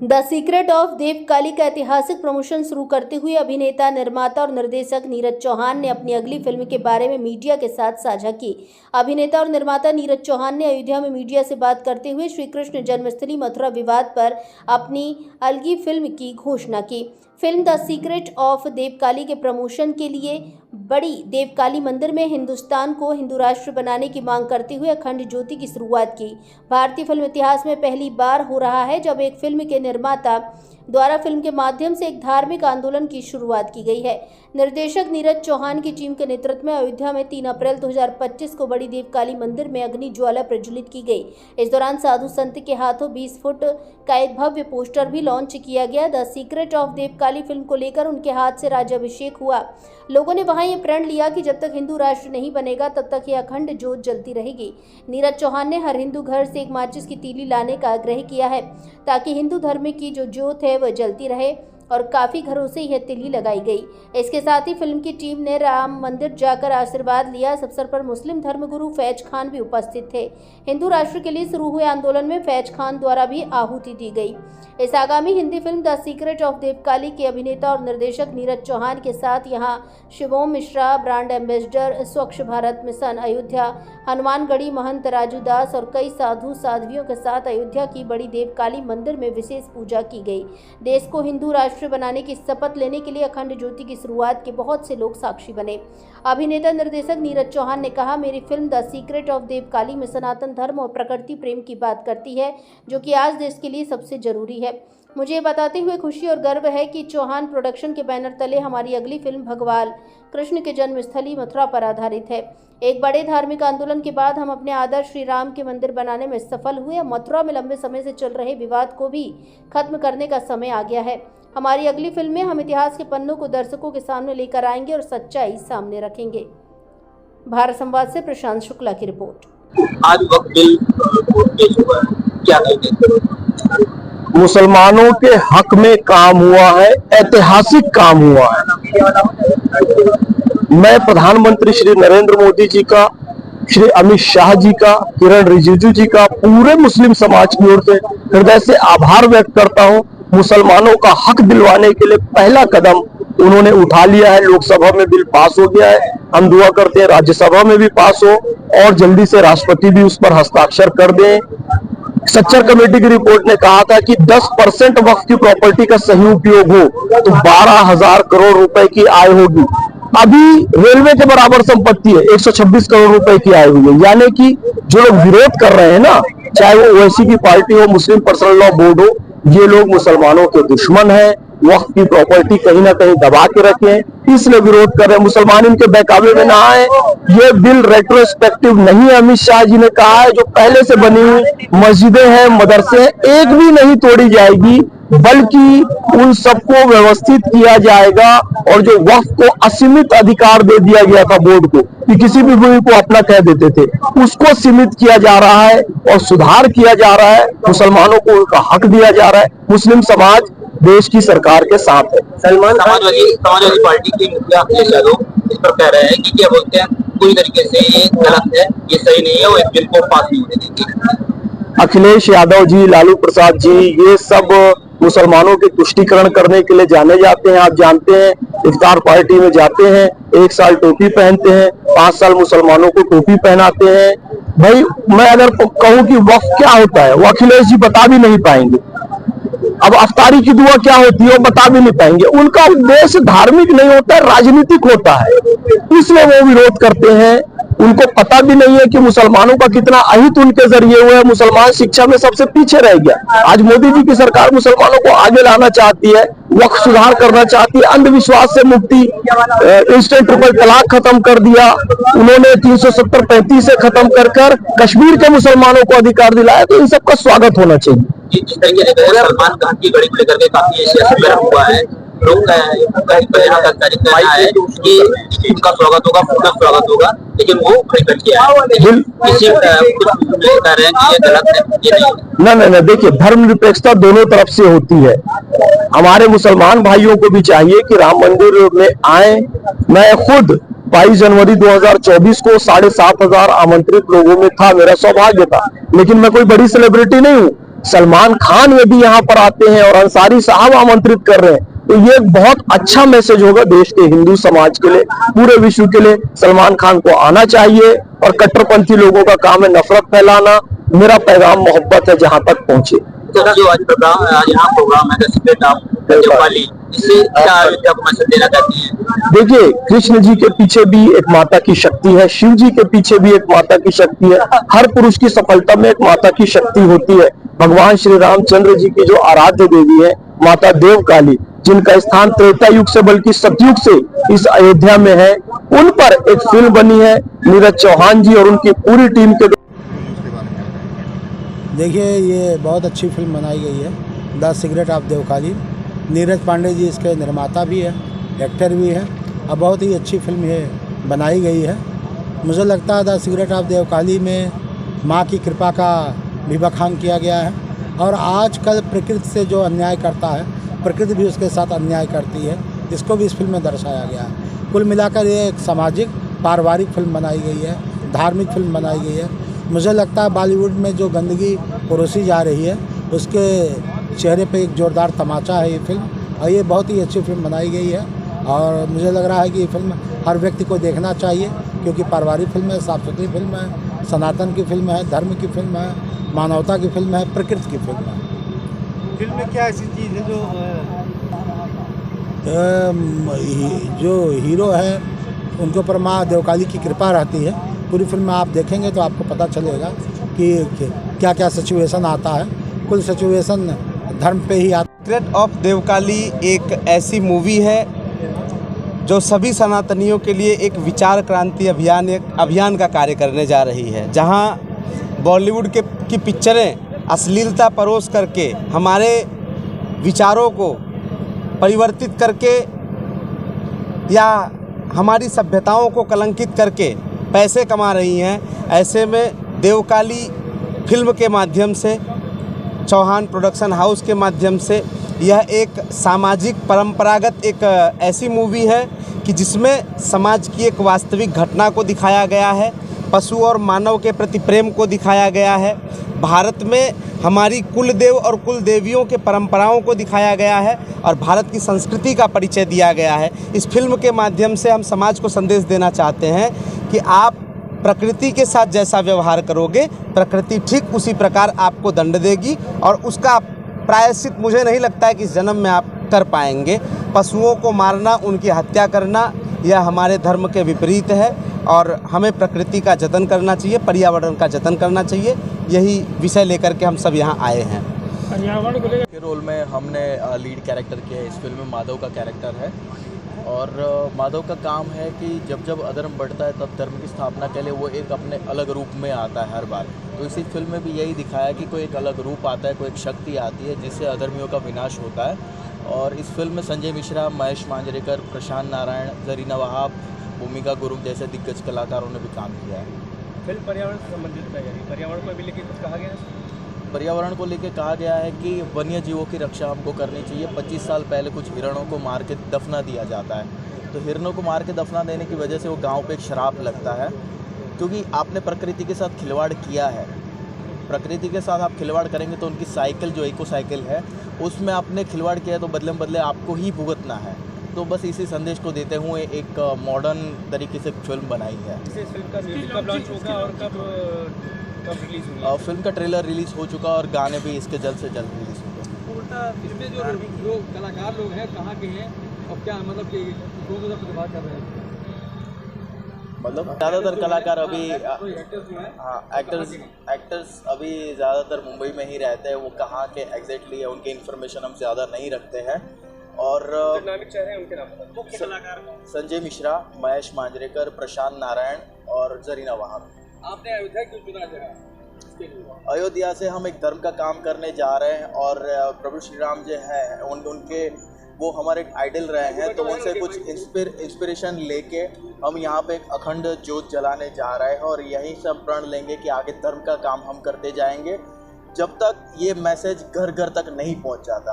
The secret of Devkali का ऐतिहासिक promotion शुरू करते हुए अभिनेता, निर्माता और निर्देशक नीरज चौहान ने अपनी अगली फिल्म के बारे में मीडिया के साथ साझा की। अभिनेता और निर्माता नीरज चौहान ने अयोध्या में मीडिया से बात करते हुए श्री कृष्ण जन्मस्थली मथुरा विवाद पर अपनी अगली फिल्म की घोषणा की। Film the secret of Devkali के प्रमोशन के लिए बड़ी देवकाली मंदिर में हिंदुस्तान को हिंदू राष्ट्र बनाने की मांग करते हुए अखंड ज्योति की शुरुआत की। भारतीय फिल्म इतिहास में पहली बार हो रहा है जब एक फिल्म के निर्माता द्वारा फिल्म के माध्यम से एक धार्मिक आंदोलन की शुरुआत की गई है। निर्देशक नीरज चौहान की टीम के नेतृत्व में अयोध्या में 3 अप्रैल 2025 को बड़ी देवकाली मंदिर में अग्नि ज्वाला प्रज्वलित की गई। इस दौरान साधु संत के हाथों 20 फुट का एक भव्य पोस्टर भी लॉन्च किया गया। The secret of Devkali film को लेकर उनके हाथ से राज्याभिषेक हुआ। लोगों ने वहां ये प्रण लिया कि जब तक हिंदू राष्ट्र नहीं बनेगा तब तक ये अखंड ज्योत जलती रहेगी। नीरज चौहान ने हर हिंदू घर से एक माचिस की तीली लाने का आग्रह किया है ताकि हिंदू धर्म की जो ज्योत है वह जलती रहे और काफी घरों से यह तीली लगाई गई। इसके साथ ही फिल्म की टीम ने राम मंदिर जाकर आशीर्वाद लिया। इस अवसर पर मुस्लिम धर्मगुरु फैज खान भी उपस्थित थे। हिंदू राष्ट्र के लिए शुरू हुए आंदोलन में फैज खान द्वारा भी आहुति दी गई। इस आगामी Hindi film the secret of Devkali के अभिनेता और निर्देशक नीरज चौहान के साथ यहां शिवोम मिश्रा, ब्रांड एम्बेसडर, स्वच्छ भारत मिशन अयोध्या, हनुमानगढ़ी महंत राजू दास और कई साधु साध्वियों के साथ अयोध्या की बड़ी देवकाली मंदिर में विशेष पूजा की गई। देश को हिंदू राष्ट्र बनाने की शपथ लेने के लिए अखंड ज्योति की शुरुआत के बहुत से लोग साक्षी बने। अभिनेता निर्देशक नीरज चौहान ने कहा, मेरी film the secret of Devkali में सनातन धर्म और प्रकृति प्रेम की बात करती है जो कि आज देश के लिए सबसे जरूरी है। मुझे बताते हुए खुशी और गर्व है कि चौहान प्रोडक्शन के बैनर तले हमारी अगली फिल्म भगवान कृष्ण के जन्मस्थली मथुरा पर आधारित है। एक बड़े धार्मिक आंदोलन के बाद हम अपने आदर्श श्री राम के मंदिर बनाने में सफल हुए। मथुरा में लंबे समय से चल रहे विवाद को भी खत्म करने का समय आ गया है। हमारी अगली फिल्म में हम इतिहास के पन्नों को दर्शकों के सामने लेकर आएंगे और सच्चाई सामने रखेंगे। भारत संवाद से प्रशांत शुक्ला की रिपोर्ट। आज वक्त बिल पेश हुआ है, क्या कहेंगे? मुसलमानों के हक में काम हुआ है, ऐतिहासिक काम हुआ है। मैं प्रधानमंत्री श्री नरेंद्र मोदी जी का, श्री अमित शाह जी का, किरण रिजिजू जी का, पूरे मुस्लिम समाज की ओर से हृदय से आभार व्यक्त करता हूं। मुसलमानों का हक दिलवाने के लिए पहला कदम उन्होंने उठा लिया है। लोकसभा में बिल पास हो गया है। हम दुआ करते हैं राज्यसभा में भी पास हो और जल्दी से राष्ट्रपति भी उस पर हस्ताक्षर कर दें। सच्चर कमेटी की रिपोर्ट ने कहा था कि 10% वक्फ की प्रॉपर्टी का सही उपयोग हो तो 12,000 करोड़ रुपए की आय होगी। अभी रेलवे के बराबर संपत्ति है, 126 करोड़ रुपए की आय हुई है। यानी कि जो लोग विरोध कर रहे हैं ना, चाहे वो ओवैसी की पार्टी हो, मुस्लिम पर्सनल लॉ बोर्ड हो, ये लोग मुसलमानों के दुश्मन हैं। वक्त की प्रॉपर्टी कहीं ना कहीं दबा के रखें, इसलिए विरोध कर रहे हैं। मुसलमान इनके बहकावे में ना आए। ये बिल रेट्रोस्पेक्टिव नहीं है। अमित शाह जी ने कहा है जो पहले से बनी हुई मस्जिदें हैं, मदरसे हैं, एक भी नहीं तोड़ी जाएगी, बल्कि उन सबको व्यवस्थित किया जाएगा। और जो वक्फ को असीमित अधिकार दे दिया गया था बोर्ड को कि किसी भी भूमि को अपना कह देते थे, उसको सीमित किया जा रहा है और सुधार किया जा रहा है। मुसलमानों को उनका हक दिया जा रहा है। मुस्लिम समाज देश की सरकार के साथ है। समाजवादी पार्टी के मुखिया अखिलेश यादव इस पर कह रहे हैं कि क्या बोलते हैं, पूरी तरीके से ये गलत है, ये सही नहीं है, वो एक बिल को पास नहीं होने देंगे। अखिलेश यादव जी, लालू प्रसाद जी, ये सब मुसलमानों के तुष्टीकरण करने के लिए जाने जाते हैं। आप जानते हैं, इफ्तार पार्टी में जाते हैं, 1 साल टोपी पहनते हैं, 5 साल मुसलमानों को टोपी पहनाते हैं। भाई, मैं अगर कहूं कि वक्फ क्या होता है, वो अखिलेश जी बता भी नहीं पाएंगे। अब अफ्तारी की दुआ क्या होती है वो बता भी नहीं पाएंगे। उनका उद्देश्य धार्मिक नहीं होता है, राजनीतिक होता है, इसलिए वो विरोध करते हैं। उनको पता भी नहीं है कि मुसलमानों का कितना अहित उनके जरिए हुआ है। मुसलमान शिक्षा में सबसे पीछे रह गया। आज मोदी जी की सरकार मुसलमानों को आगे लाना चाहती है, वक्फ सुधार करना चाहती है, अंधविश्वास से मुक्ति, इंस्टेंट ट्रिपल तलाक खत्म कर दिया उन्होंने, 370-35 से खत्म कर कश्मीर के मुसलमानों को अधिकार दिलाया। तो इन सबका स्वागत होना चाहिए। जिस तरीके से सलमान खान की घड़ी को लेकर के काफी एशिया से गर्म हुआ है, लोग कहना है कि उनका स्वागत होगा, पूरा स्वागत होगा, लेकिन वो खड़ी कट गया है। किसी कुछ कह रहे हैं कि ये गलत है, ये नहीं। ना, देखिए, धर्मनिरपेक्षता दोनों तरफ से होती है। हमारे मुसलमान भाइयों को भी चाहिए कि राम मंदिर में आए। मैं खुद 22 जनवरी 2024 को 7,500 आमंत्रित लोगों में था। मेरा सौभाग्य था, लेकिन मैं कोई बड़ी सेलिब्रिटी नहीं हूँ। सलमान खान यदि यहाँ पर आते हैं और अंसारी साहब आमंत्रित कर रहे हैं, तो ये एक बहुत अच्छा मैसेज होगा देश के हिंदू समाज के लिए, पूरे विश्व के लिए। सलमान खान को आना चाहिए और कट्टरपंथी लोगों का काम है नफरत फैलाना। मेरा पैगाम मोहब्बत है जहां तक पहुंचे। तो जो आज यहाँ प्रोग्राम है द ऑफ दिवाली, इससे क्या अयोध्या को मैसेज देना चाहती है? देखिए, कृष्ण जी के पीछे भी एक माता की शक्ति है, शिव जी के पीछे भी एक माता की शक्ति है। हर पुरुष की सफलता में एक माता की शक्ति होती है। भगवान श्री रामचंद्र जी की जो आराध्य देवी है माता देवकाली, जिनका स्थान त्रेता युग से बल्कि सतयुग से इस अयोध्या में है, उन पर एक फिल्म बनी है नीरज चौहान जी और उनकी पूरी टीम के। देखिए, ये बहुत अच्छी फिल्म बनाई गई है, the secret of Devkali. Neeraj Pandey ji इसके निर्माता भी है, एक्टर भी है और बहुत ही अच्छी फिल्म ये बनाई गई है। मुझे लगता है द सीक्रेट ऑफ देवकाली में माँ की कृपा का भी बखान किया गया है और आजकल प्रकृति से जो अन्याय करता है, प्रकृति भी उसके साथ अन्याय करती है, इसको भी इस फिल्म में दर्शाया गया है। कुल मिलाकर ये एक सामाजिक पारिवारिक फिल्म बनाई गई है, धार्मिक फिल्म बनाई गई है। मुझे लगता है बॉलीवुड में जो गंदगी परोसी जा रही है उसके चेहरे पे एक जोरदार तमाचा है ये फिल्म, और ये बहुत ही अच्छी फिल्म बनाई गई है और मुझे लग रहा है कि ये फिल्म हर व्यक्ति को देखना चाहिए, क्योंकि पारिवारिक फिल्म है, साफ सुथरी फिल्म है, सनातन की फिल्म है, धर्म की फिल्म है, मानवता की फिल्म है, प्रकृति की फिल्म है। फिल्म में क्या ऐसी चीज़ है जो हीरो है उनके ऊपर माँ देवकाली की कृपा रहती है। पूरी फिल्म में आप देखेंगे तो आपको पता चलेगा कि क्या क्या सिचुएशन आता है। कुल सिचुएशन धर्म पे ही आता है। सीक्रेट ऑफ देवकाली एक ऐसी मूवी है जो सभी सनातनियों के लिए एक विचार क्रांति अभियान, एक अभियान का कार्य करने जा रही है, जहां बॉलीवुड की पिक्चरें अश्लीलता परोस करके हमारे विचारों को परिवर्तित करके या हमारी सभ्यताओं को कलंकित करके पैसे कमा रही हैं। ऐसे में देवकाली फिल्म के माध्यम से, चौहान प्रोडक्शन हाउस के माध्यम से, यह एक सामाजिक परंपरागत एक ऐसी मूवी है कि जिसमें समाज की एक वास्तविक घटना को दिखाया गया है, पशु और मानव के प्रति प्रेम को दिखाया गया है, भारत में हमारी कुल देव और कुल देवियों के परंपराओं को दिखाया गया है और भारत की संस्कृति का परिचय दिया गया है। इस फिल्म के माध्यम से हम समाज को संदेश देना चाहते हैं कि आप प्रकृति के साथ जैसा व्यवहार करोगे, प्रकृति ठीक उसी प्रकार आपको दंड देगी और उसका प्रायश्चित मुझे नहीं लगता है कि इस जन्म में आप कर पाएंगे। पशुओं को मारना, उनकी हत्या करना, यह हमारे धर्म के विपरीत है और हमें प्रकृति का जतन करना चाहिए, पर्यावरण का जतन करना चाहिए। यही विषय लेकर के हम सब यहाँ आए हैं। पर्यावरण को लेकर के रोल में हमने लीड कैरेक्टर किया है। इस फिल्म में माधव का कैरेक्टर है और माधव का काम है कि जब जब अधर्म बढ़ता है तब धर्म की स्थापना के लिए वो एक अपने अलग रूप में आता है हर बार। तो इसी फिल्म में भी यही दिखाया कि कोई एक अलग रूप आता है, कोई एक शक्ति आती है जिससे अधर्मियों का विनाश होता है। और इस फिल्म में संजय मिश्रा, महेश मांजरेकर, प्रशांत नारायण, जरीना वहाब, भूमिका गुरु जैसे दिग्गज कलाकारों ने भी काम किया है। फिल्म पर्यावरण से संबंधित है, यानी पर्यावरण को भी लेकर कुछ कहा गया है? पर्यावरण को लेकर कहा गया है कि वन्य जीवों की रक्षा हमको करनी चाहिए। 25 साल पहले कुछ हिरणों को मार के दफना दिया जाता है, तो हिरणों को मार के दफना देने की वजह से वो गांव पे एक श्राप लगता है, क्योंकि आपने प्रकृति के साथ खिलवाड़ किया है। प्रकृति के साथ आप खिलवाड़ करेंगे तो उनकी साइकिल जो इको साइकिल है उसमें आपने खिलवाड़ किया है, तो बदले बदले आपको ही भुगतना है। तो बस इसी संदेश को देते हुए एक मॉडर्न तरीके से फिल्म बनाई है। इस फिल्म का म्यूजिक कब लॉन्च होगा और कब रिलीज होगी? फिल्म का ट्रेलर रिलीज़ हो चुका और गाने भी इसके जल्द से जल्द रिलीज़ होंगे। उल्टा इसमें जो कलाकार लोग हैं कहाँ के हैं और क्या मतलब कि कौन सा प्रतिभा कर रहे हैं? मतलब ज़्यादातर कलाकार अभी एक्टर्स अभी ज़्यादातर मुंबई में ही रहते हैं। वो कहाँ के एग्जैक्टली है उनकी इन्फॉर्मेशन हम ज़्यादा नहीं रखते हैं। और चेहरे उनके नाम मुख्य कलाकार संजय मिश्रा, महेश मांजरेकर, प्रशांत नारायण और जरीना वहाब। आपने अयोध्या क्यों चुना जगह? अयोध्या से हम एक धर्म का काम करने जा रहे हैं और प्रभु श्री राम जो है उनके वो हमारे एक आइडल रहे हैं, तो उनसे कुछ इंस्पिरेशन लेके हम यहाँ पे एक अखंड ज्योत जलाने जा रहे हैं और यहीं से प्रण लेंगे कि आगे धर्म का काम हम करते जाएंगे जब तक ये मैसेज घर घर तक नहीं पहुँच जाता।